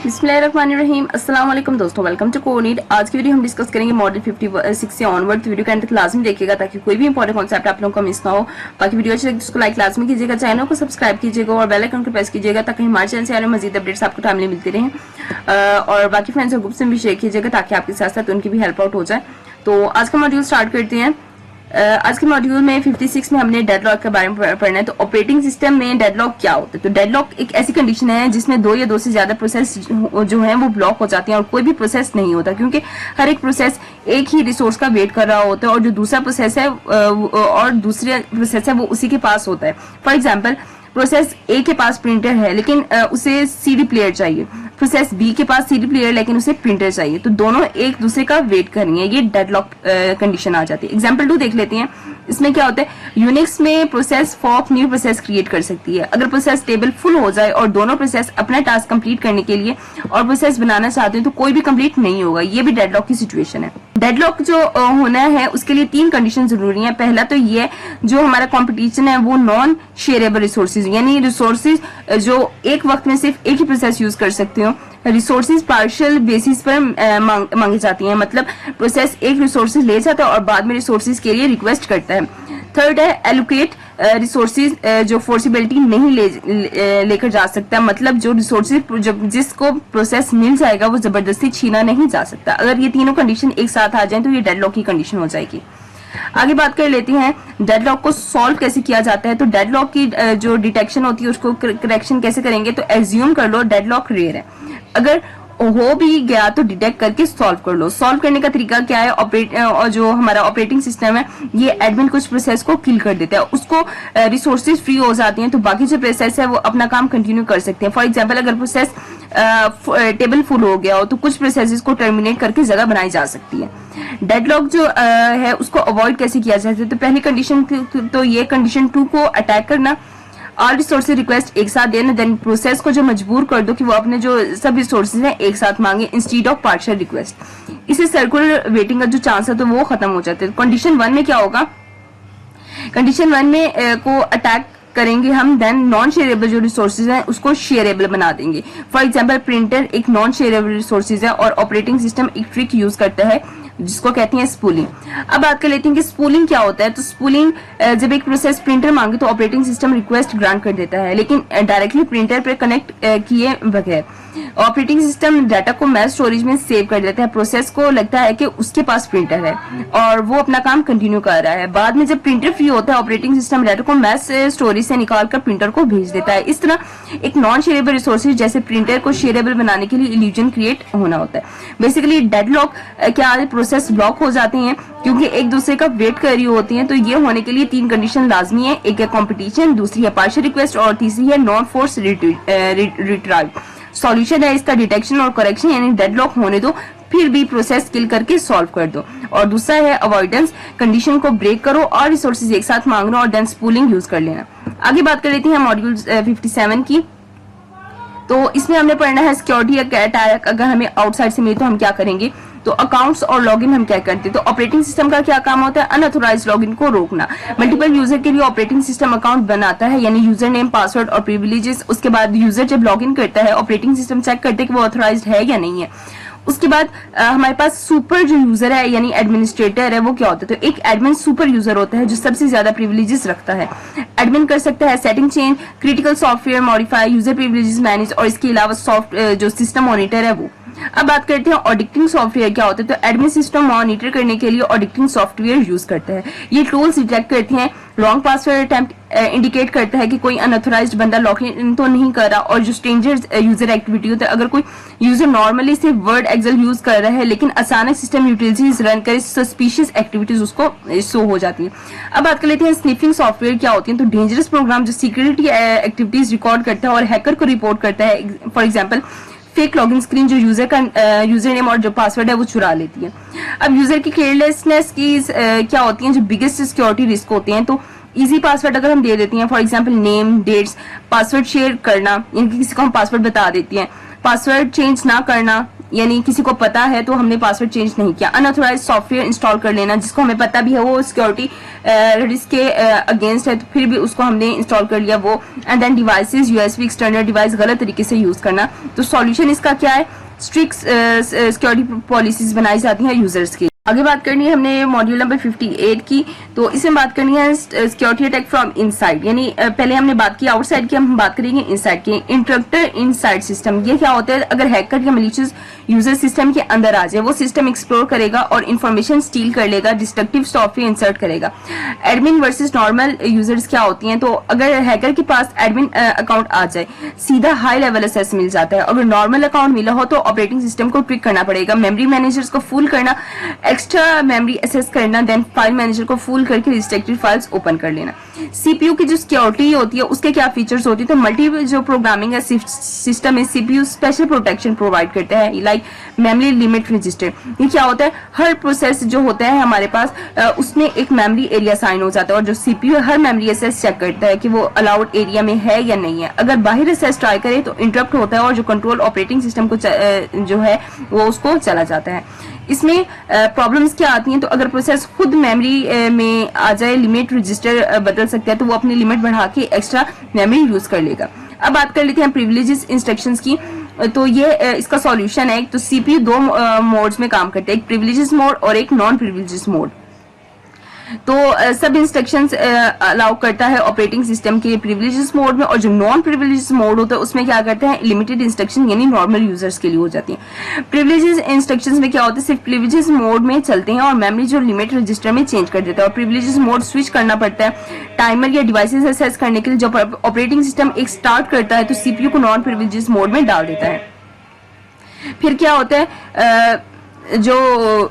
बिस्मिल्लाहिर्रहमानिर्रहीम। अस्सलाम वालेकुम दोस्तों, वेलकम टू कोनीड। आज की वीडियो हम डिस्कस करेंगे मॉडल 56 से ऑनवर्ड। वीडियो के अंत तक लाजमी देखिएगा ताकि कोई भी इंपॉर्टेंट कॉन्सेप्ट आप लोगों को मिस ना हो। बाकी वीडियो अच्छी लगे उसको लाइक लाजमी कीजिएगा, चैनल को सब्सक्राइब कीजिएगा और बेल आइकन को प्रेस कीजिएगा ताकि हमारे चैनल से आने मजीद अपडेट्स आपको टाइमली मिलती रहें। और बाकी फ्रेंड्स और ग्रुप्स में भी शेयर कीजिएगा ताकि आपके साथ साथ उनकी भी हेल्प आउट हो जाए। तो आज का मॉड्यूल स्टार्ट करते हैं। आज के मॉड्यूल में 56 में हमने डेडलॉक के बारे में पढ़ना है। तो ऑपरेटिंग सिस्टम में डेडलॉक क्या होता है? तो डेडलॉक एक ऐसी कंडीशन है जिसमें दो या दो से ज्यादा प्रोसेस जो है वो ब्लॉक हो जाती हैं और कोई भी प्रोसेस नहीं होता, क्योंकि हर एक प्रोसेस एक ही रिसोर्स का वेट कर रहा होता है और जो दूसरा प्रोसेस है और दूसरा प्रोसेस है वो उसी के पास होता है। फॉर एग्जाम्पल, प्रोसेस ए के पास प्रिंटर है लेकिन उसे सीडी प्लेयर चाहिए। प्रोसेस बी के पास सीडी प्लेयर लेकिन उसे प्रिंटर चाहिए। तो दोनों एक दूसरे का वेट करेंगे, ये डेडलॉक कंडीशन आ जाती है। एग्जांपल 2 देख लेते हैं। इसमें क्या होता है, यूनिक्स में process fork new process create कर सकती है। अगर प्रोसेस टेबल फुल हो जाए और दोनों प्रोसेस अपना टास्क कंप्लीट करने के लिए और प्रोसेस बनाना चाहते हैं तो कोई भी कंप्लीट नहीं होगा। ये भी डेडलॉक की सिचुएशन है। डेडलॉक जो होना है उसके लिए 3 कंडीशन जरूरी है। पहला तो ये, जो हमारा कंपटीशन है वो नॉन शेयरेबल रिसोर्सेज, यानी रिसोर्सेज जो एक वक्त में सिर्फ एक ही प्रोसेस यूज कर सकते हो। रिसोर्सेज पार्शियल बेसिस पर मांगी जाती हैं, मतलब प्रोसेस एक रिसोर्सेज ले जाता है और बाद में रिसोर्सेज के लिए रिक्वेस्ट करता है। थर्ड है एलोकेट रिसोर्सेज, जो फोर्सिबिलिटी नहीं लेकर जा सकता, मतलब जो रिसोर्सेज जिसको प्रोसेस मिल जाएगा वो जबरदस्ती छीना नहीं जा सकता। अगर ये तीनों कंडीशन एक साथ आ जाए तो ये डेडलॉक की कंडीशन हो जाएगी। आगे बात कर लेते हैं डेडलॉक को सॉल्व कैसे किया जाता है। तो डेडलॉक की जो डिटेक्शन होती है उसको करेक्शन कैसे करेंगे? तो एज्यूम कर लो डेडलॉक रेयर है, अगर हो भी गया तो डिटेक्ट करके सॉल्व कर लो। सॉल्व करने का तरीका क्या है? और जो हमारा ऑपरेटिंग सिस्टम है ये एडमिन कुछ प्रोसेस को किल कर देता है, उसको रिसोर्सेज फ्री हो जाती हैं तो बाकी जो प्रोसेस है वो अपना काम कंटिन्यू कर सकते हैं। फॉर एग्जांपल, अगर प्रोसेस टेबल फुल हो गया हो तो कुछ प्रोसेसेस को टर्मिनेट करके जगह बनाई जा सकती है। डेडलॉक जो है उसको अवॉइड कैसे किया जाता है? तो पहली कंडीशन तो ये कंडीशन 2 को अटैक करना, ऑल रिसोर्सेज रिक्वेस्ट एक साथ देना, देन प्रोसेस को जो मजबूर कर दो कि वो अपने जो सब रिसोर्सेज हैं एक साथ मांगे इंस्टीड ऑफ पार्शियल रिक्वेस्ट। इससे सर्कुलर वेटिंग का जो चांस है तो वो खत्म हो जाते हैं। कंडीशन 1 में क्या होगा? कंडीशन 1 में को अटैक करेंगे हम, देन नॉन शेयरेबल जो रिसोर्सेज हैं उसको शेयरेबल बना देंगे। फॉर एग्जांपल, प्रिंटर एक नॉन शेयरेबल रिसोर्सेज है और ऑपरेटिंग सिस्टम एक ट्रिक यूज करता है जिसको कहते हैं स्पूलिंग। अब बात कर लेते हैं कि स्पूलिंग क्या होता है। तो स्पूलिंग, जब एक प्रोसेस प्रिंटर मांगे तो ऑपरेटिंग सिस्टम रिक्वेस्ट ग्रांट कर देता है, लेकिन डायरेक्टली प्रिंटर पर कनेक्ट किए बगैर ऑपरेटिंग सिस्टम डाटा को मैच स्टोरेज में सेव कर देता है। प्रोसेस को लगता है कि उसके पास प्रिंटर है और वो अपना काम कंटिन्यू कर रहा है। बाद में जब प्रिंटर फ्री होता है ऑपरेटिंग सिस्टम डाटा को मैच स्टोरेज से निकाल कर प्रिंटर को भेज देता है। इस तरह एक नॉन शेयरेबल रिसोर्सेज जैसे प्रिंटर को शेयरेबल बनाने के लिए इल्यूजन क्रिएट होना होता है। बेसिकली डेडलॉक क्या है, प्रोसेस ब्लॉक हो जाते हैं क्योंकि एक दूसरे का वेट कर रही होती हैं। तो ये होने के लिए 3 कंडीशन लाजमी है। एक है कॉम्पिटिशन, दूसरी है पार्शियल रिक्वेस्ट और तीसरी है नॉन फोर्स रिट्राइव। सॉल्यूशन है इसका डिटेक्शन और करेक्शन, यानी डेडलॉक होने दो फिर भी प्रोसेस किल करके सॉल्व कर दो। और दूसरा है अवॉइडेंस, कंडीशन को ब्रेक करो और रिसोर्सेज एक साथ मांगना और देन स्पूलिंग यूज कर लेना। आगे बात कर लेते हैं मॉड्यूल 57 की। तो इसमें हमने पढ़ना है सिक्योरिटी अटैक अगर हमें आउटसाइड से मिले तो हम क्या करेंगे। तो अकाउंट्स और लॉगिन हम क्या करते हैं? तो ऑपरेटिंग सिस्टम का क्या काम होता है? अनऑथोराइज्ड लॉगिन को रोकना। मल्टीपल यूजर के लिए ऑपरेटिंग सिस्टम अकाउंट बनाता है, यानी यूजर नेम, पासवर्ड और प्रिविलेजेस। उसके बाद यूजर जब लॉगिन करता है ऑपरेटिंग सिस्टम चेक करते हैं कि वो ऑथोराइज्ड है या नहीं है। उसके बाद हमारे पास सुपर जो यूजर है यानी एडमिनिस्ट्रेटर है वो क्या होता है? तो एक एडमिन सुपर यूजर होता है जो सबसे ज्यादा प्रिविलेजेस रखता है। एडमिन कर सकता है setting change, critical software modify, user privileges manage और इसके अलावा सॉफ्ट जो सिस्टम मॉनिटर है वो। अब बात करते हैं ऑडिटिंग सॉफ्टवेयर क्या होता है। तो एडमिन सिस्टम मॉनिटर करने के लिए ऑडिटिंग सॉफ्टवेयर यूज करता है। ये टूल्स डिटेक्ट करते हैं रॉन्ग पासवर्ड अटेम्प्ट, इंडिकेट करता है कि कोई अनऑथोराइज्ड बंदा लॉगिन तो नहीं कर रहा, और जो स्ट्रेंजर्स यूजर एक्टिविटी होता है, अगर कोई यूजर नॉर्मली सिर्फ वर्ड एक्सेल यूज कर रहा है लेकिन अचानक सिस्टम यूटिलिटीज रन करे, सस्पिशियस एक्टिविटीज उसको शो हो जाती है। अब बात कर लेते हैं स्निफिंग सॉफ्टवेयर क्या होती है। तो डेंजरस प्रोग्राम जो सिक्योरिटी एक्टिविटीज रिकॉर्ड करता है और हैकर को रिपोर्ट करता है। For example, fake login screen जो यूजर नेम और जो पासवर्ड है वो चुरा लेती है। अब यूजर की केयरलेसनेस की क्या होती है जो बिगेस्ट सिक्योरिटी रिस्क होते हैं। तो इजी पासवर्ड अगर हम दे देती हैं, for example name, dates, password share करना, यानी कि किसी को हम पासवर्ड बता देती हैं, पासवर्ड चेंज ना करना, यानी किसी को पता है तो हमने पासवर्ड चेंज नहीं किया। अनऑथोराइज सॉफ्टवेयर इंस्टॉल कर लेना जिसको हमें पता भी है वो सिक्योरिटी रिस्क के अगेंस्ट है, तो फिर भी उसको हमने इंस्टॉल कर लिया वो। And then devices, USB external device गलत तरीके से यूज करना। तो सॉल्यूशन इसका क्या है? स्ट्रिक्ट सिक्योरिटी पॉलिसीज बनाई जाती हैं यूजर्स की। आगे बात करनी है हमने मॉड्यूल नंबर 58 की, तो इसमें बात करनी है सिक्योरिटी अटैक फ्रॉम इनसाइड, यानी पहले हमने बात की आउटसाइड की, हम बात करेंगे इनसाइड की। इंट्रप्टर इनसाइड सिस्टम, ये क्या होता है? अगर हैकर या मैलिशियस यूजर सिस्टम के अंदर आ जाए, वो सिस्टम एक्सप्लोर करेगा और इंफॉर्मेशन स्टील कर लेगा, डिस्ट्रक्टिव सॉफ्टवेयर इंसर्ट करेगा। एडमिन वर्सेस नॉर्मल यूजर्स क्या होती हैं? तो अगर हैकर के पास एडमिन अकाउंट आ जाए, सीधा हाई लेवल एक्सेस मिल जाता है। अगर नॉर्मल अकाउंट मिला हो तो ऑपरेटिंग सिस्टम को ट्रिक करना पड़ेगा, मेमोरी मैनेजर्स को फुल करना, एक्स्ट्रा मेमोरी एक्सेस करना, देन फाइल मैनेजर को फुल करके रिस्ट्रिक्टेड फाइल्स ओपन कर लेना। सीपीयू की जो सिक्योरिटी होती है उसके क्या फीचर्स होती है? तो मल्टी जो प्रोग्रामिंग है सिस्टम में सीपीयू स्पेशल प्रोटेक्शन प्रोवाइड करता है, लाइक मेमोरी लिमिट रजिस्टर। ये क्या होता है? हर प्रोसेस जो होता है हमारे पास उसमें एक मेमोरी एरिया साइन हो जाता है और जो सीपीयू हर मेमोरी एक्सेस चेक करता है कि वो अलाउड एरिया में है या नहीं है। अगर बाहर एक्सेस ट्राई करे तो इंटरप्ट होता है और जो कंट्रोल ऑपरेटिंग सिस्टम को जो है वो उसको चला जाता है। इसमें प्रॉब्लम्स क्या आती हैं? तो अगर प्रोसेस खुद मेमोरी में आ जाए, लिमिट रजिस्टर बदल सकता है, तो वो अपनी लिमिट बढ़ा के एक्स्ट्रा मेमोरी यूज कर लेगा। अब बात कर लेते हैं प्रिविलेजेस इंस्ट्रक्शंस की, तो ये इसका सॉल्यूशन है। तो सीपीयू दो मोड्स में काम करते हैं, एक प्रिविलेजेस मोड और एक नॉन प्रिविलेजेस मोड। तो सब इंस्ट्रक्शंस अलाउ करता है ऑपरेटिंग सिस्टम के प्रिविलेजेस मोड में, और जो नॉन प्रिविलेजेस मोड होता है उसमें क्या करते हैं? लिमिटेड इंस्ट्रक्शन यानी नॉर्मल यूजर्स के लिए हो जाती हैं। प्रिविलेजेस इंस्ट्रक्शंस में क्या होता है? सिर्फ प्रिविलेजेस मोड में चलते हैं और मेमोरी जो लिमिट रजिस्टर में चेंज कर देता है, और प्रिविलेजेस मोड स्विच करना पड़ता है टाइमर या डिवाइसेस एक्सेस करने के लिए। जब ऑपरेटिंग सिस्टम एक स्टार्ट करता है तो सीपीयू को नॉन प्रिविलेजेस मोड में डाल देता है। फिर क्या होता है? जो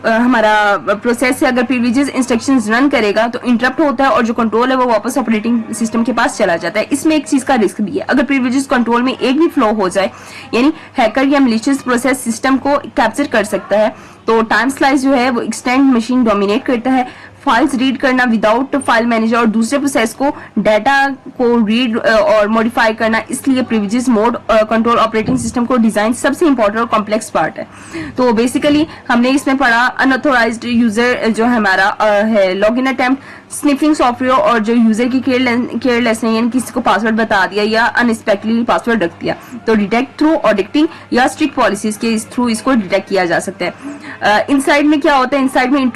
हमारा प्रोसेस है अगर प्रिविलेजेस इंस्ट्रक्शंस रन करेगा तो इंटरप्ट होता है और जो कंट्रोल है वो वापस ऑपरेटिंग सिस्टम के पास चला जाता है। इसमें एक चीज का रिस्क भी है, अगर प्रिविलेजेस कंट्रोल में एक भी फ्लो हो जाए, यानी हैकर या मैलिशियस प्रोसेस सिस्टम को कैप्चर कर सकता है, तो टाइम स्लाइस जो है वो एक्सटेंड मशीन डोमिनेट करता है। फाइल्स रीड करना विदाउट फाइल मैनेजर और दूसरे प्रोसेस को डाटा को रीड और मॉडिफाई करना, इसलिए privileges mode control operating system को डिजाइन सबसे इंपॉर्टेंट और कॉम्प्लेक्स पार्ट है। तो बेसिकली हमने इसमें पढ़ा अनऑथोराइज्ड यूजर जो हमारा है, लॉगिन अटेम्प्ट, स्निफिंग सॉफ्टवेयर और जो यूजर की केयरलेस है, यानी किसी को पासवर्ड बता दिया या अनएक्सपेक्टेडली पासवर्ड रख दिया, तो डिटेक्ट थ्रू ऑडिटिंग या स्ट्रिक्ट पॉलिसीज के थ्रू इसको डिटेक्ट किया जा सकता है। इनसाइड में क्या होता है? इनसाइड में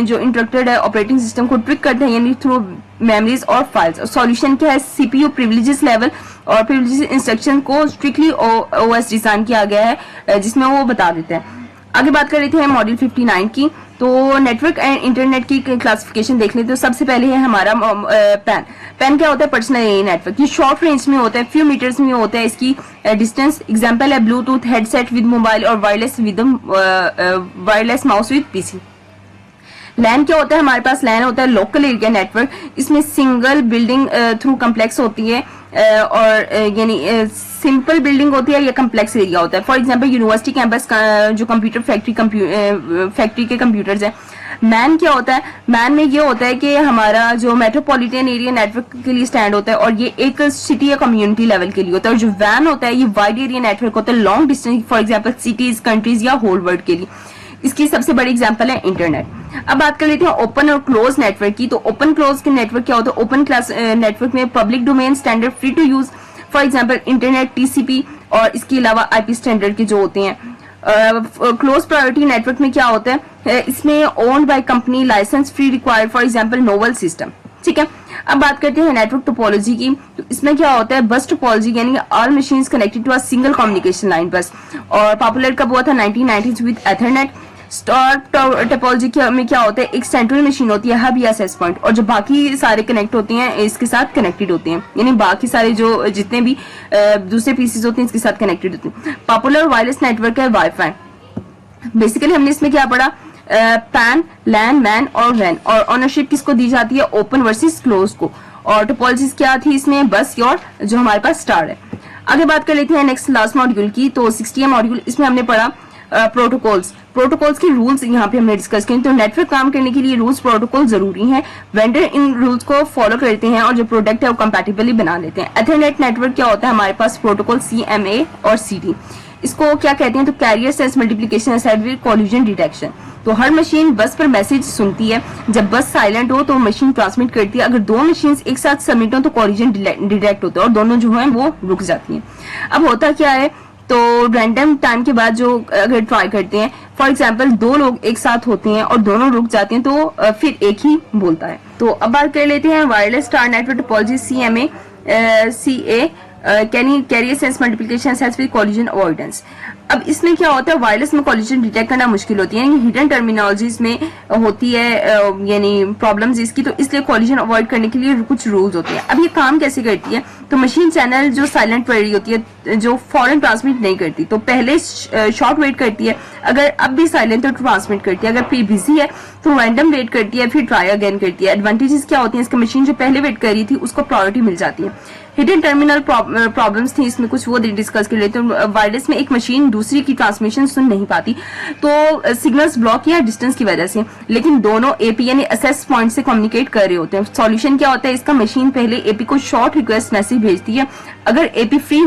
जो इंटरप्टेड है ऑपरेटिंग सिस्टम को ट्रिक करते हैं, यानी थ्रू मेमोरीज और फाइल्स। सॉल्यूशन क्या है? सीपीयू प्रिविलेजेस लेवल और प्रिविलेजेस इंस्ट्रक्शन को स्ट्रिक्टली ओएस डिजाइन किया गया है जिसमें वो बता देते हैं। आगे बात कर रहे थे मॉड्यूल 59 की, तो नेटवर्क एंड इंटरनेट की क्लासिफिकेशन देख लेते हैं। तो सबसे पहले है हमारा पैन। पैन क्या होता है? Personal area network. ये शॉर्ट रेंज में होता है, फ्यू मीटर्स में होता है इसकी डिस्टेंस। एग्जांपल है ब्लूटूथ हेडसेट विद मोबाइल और वायरलेस माउस विद पीसी। लैन क्या होता है? हमारे पास लैन होता है लोकल एरिया नेटवर्क। इसमें सिंगल बिल्डिंग थ्रू कम्प्लेक्स होती है और यानी सिंपल बिल्डिंग होती है या कम्प्लेक्स एरिया होता है। फॉर एग्जांपल यूनिवर्सिटी कैंपस जो कंप्यूटर फैक्ट्री के कंप्यूटर्स है। मैन क्या होता है? मैन में ये होता है कि हमारा जो मेट्रोपॉलिटन एरिया नेटवर्क के लिए स्टैंड होता है और ये एक सिटी या कम्युनिटी लेवल के लिए होता है। और जो वैन होता है ये वाइड एरिया नेटवर्क होता है, long distance, for example cities, countries या होल वर्ल्ड के लिए। इसकी सबसे बड़ी एग्जांपल है इंटरनेट। अब बात कर लेते हैं ओपन और क्लोज नेटवर्क की। तो ओपन क्लोज के नेटवर्क क्या होता है? ओपन क्लास नेटवर्क में public domain standard free to use, for example internet, TCP और इसके अलावा आईपी स्टैंडर्ड के जो होते हैं। क्लोज प्रायोरिटी नेटवर्क में क्या होता है? इसमें owned by company, license free required, for example Novell system. ठीक है, अब बात करते हैं नेटवर्क टोपोलॉजी की। तो इसमें क्या होता है? बस टोपोलॉजी यानी all machines connected to a single communication line bus, और पॉपुलर कब हुआ था? 1990s with Ethernet. Star topology में क्या होता है? एक सेंट्रल मशीन होती है, हब या एक्सेस पॉइंट, और जो बाकी सारे कनेक्ट होते हैं इसके साथ कनेक्टेड होते हैं, यानी बाकी सारे जो जितने भी दूसरे पीसीज होते हैं इसके साथ कनेक्टेड होते हैं। पॉपुलर वायरलेस नेटवर्क है वाईफाई। बेसिकली हमने इसमें क्या पढ़ा? पैन, लैन, मैन और वैन, और ऑनरशिप किसको दी जाती है? ओपन वर्सेस क्लोज को। और टोपोलॉजीज क्या थी इसमें? बस और जो हमारे पास स्टार है। आगे बात कर लेते हैं नेक्स्ट लास्ट मॉड्यूल की। तो 60 मॉड्यूल, इसमें हमने पढ़ा प्रोटोकॉल्स के रूल्स यहाँ पे हमने डिस्कस किए। तो नेटवर्क काम करने के लिए रूल्स प्रोटोकॉल जरूरी हैं। वेंडर इन रूल्स को फॉलो करते हैं और जो प्रोडक्ट है वो कंपैटिबली बना लेते हैं। एथरनेट नेटवर्क क्या होता है? हमारे पास प्रोटोकॉल CMA और CD। इसको क्या कहते हैं, तो carrier sense multiplication aside with collision detection. तो हर मशीन बस पर मैसेज सुनती है, जब बस साइलेंट हो तो मशीन ट्रांसमिट करती है। अगर दो मशीन एक साथ सबमिट हो तो कोलिजन डिटेक्ट होता है और दोनों जो है वो रुक जाती हैं। अब होता क्या है, तो रैंडम टाइम के बाद जो अगर ट्राई करते हैं, फॉर एग्जांपल दो लोग एक साथ होते हैं और दोनों रुक जाते हैं तो फिर एक ही बोलता है। तो अब बात कर लेते हैं wireless star network topology CMA carrier sense multiplication sense with collision avoidance. अब इसमें क्या होता है, वायरलेस में कोलिजन डिटेक्ट करना मुश्किल होती है, यानी हिडन टर्मिनोलॉजीज में होती है यानी प्रॉब्लम्स इसकी, तो इसलिए कोलिजन अवॉइड करने के लिए कुछ रूल्स होते हैं। अब ये काम कैसे करती है, तो मशीन चैनल जो साइलेंट पड़ रही होती है, जो फॉरन ट्रांसमिट नहीं करती, तो पहले शॉर्ट वेट करती है, अगर अब भी साइलेंट तो ट्रांसमिट करती है, अगर फिर बिजी है तो रैंडम वेट करती है, फिर ट्राई अगेन करती है। एडवांटेजेस क्या होती है, इसका मशीन जो पहले वेट कर रही थी उसको प्रायोरिटी मिल जाती है। हिडन टर्मिनल प्रॉब्लम्स थी इसमें, कुछ वो डिस्कस कर लेते हैं। वायरलेस में एक मशीन दूसरी की ट्रांसमिशन सुन नहीं पाती, तो सिग्नल्स ब्लॉक या डिस्टेंस की वजह से, लेकिन दोनों एपी यानी एक्सेस पॉइंट से कम्युनिकेट कर रहे होते हैं। सॉल्यूशन क्या होता है इसका, मशीन पहले एपी को शॉर्ट रिक्वेस्ट मैसेज भेजती है, अगर एपी फ्री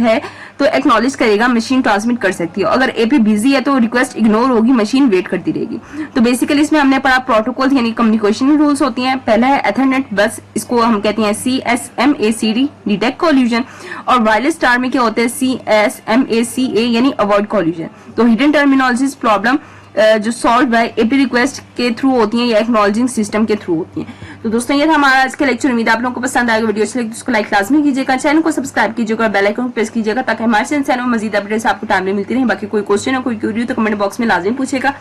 है तो एक्नॉलेज करेगा, मशीन ट्रांसमिट कर सकती है। अगर एपी बिजी है तो रिक्वेस्ट इग्नोर होगी, मशीन वेट करती रहेगी। तो बेसिकली इसमें हमने पढ़ा प्रोटोकॉल यानी कम्युनिकेशन रूल्स होती हैं। पहला है एथरनेट बस, इसको हम कहते हैं CSMACD डिटेक्ट कोलिजन, और वायरलेस स्टार में क्या होता है CSMACA यानी अवॉइड कोलिजन। तो हिडन टर्मिनोलॉजीज प्रॉब्लम जो सॉल्व बाय एपी रिक्वेस्ट के थ्रू होती हैं या एक्नॉलेजिंग सिस्टम के थ्रू होती हैं। तो दोस्तों ये था हमारा आज का लेक्चर, उम्मीद है आप लोगों को पसंद आएगा। वीडियो अच्छी लगी तो उसको लाइक लाजमी कीजिएगा, चैनल को सब्सक्राइब कीजिएगा और बेल आइकन को प्रेस कीजिएगा ताकि हमारे चैनल में मजीद अपडेट्स आपको टाइमली मिलती रहे। बाकी कोई क्वेश्चन है, कोई क्यूरी तो कमेंट बॉक्स में लाजमी पूछेगा,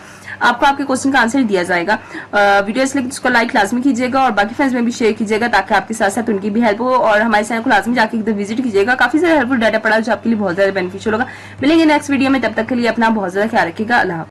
आपको आपके क्वेश्चन का आंसर दिया जाएगा। वीडियो अच्छी लगी तो उसको लाइक लाजमी कीजिएगा और बाकी फ्रेंड्स में भी शेयर कीजिएगा ताकि आपके साथ साथ उनकी भी हेल्प हो, और हमारे चैनल को लाजमी जाकर एकदम विजिट कीजिएगा। काफी सारा हेल्पफुल डाटा पड़ा जो आपके लिए बहुत ज्यादा बेनिफिशियल होगा। मिलेंगे नेक्स्ट वीडियो में, तब तक के लिए अपना बहुत ज्यादा ख्याल रखिएगा। अल्लाह।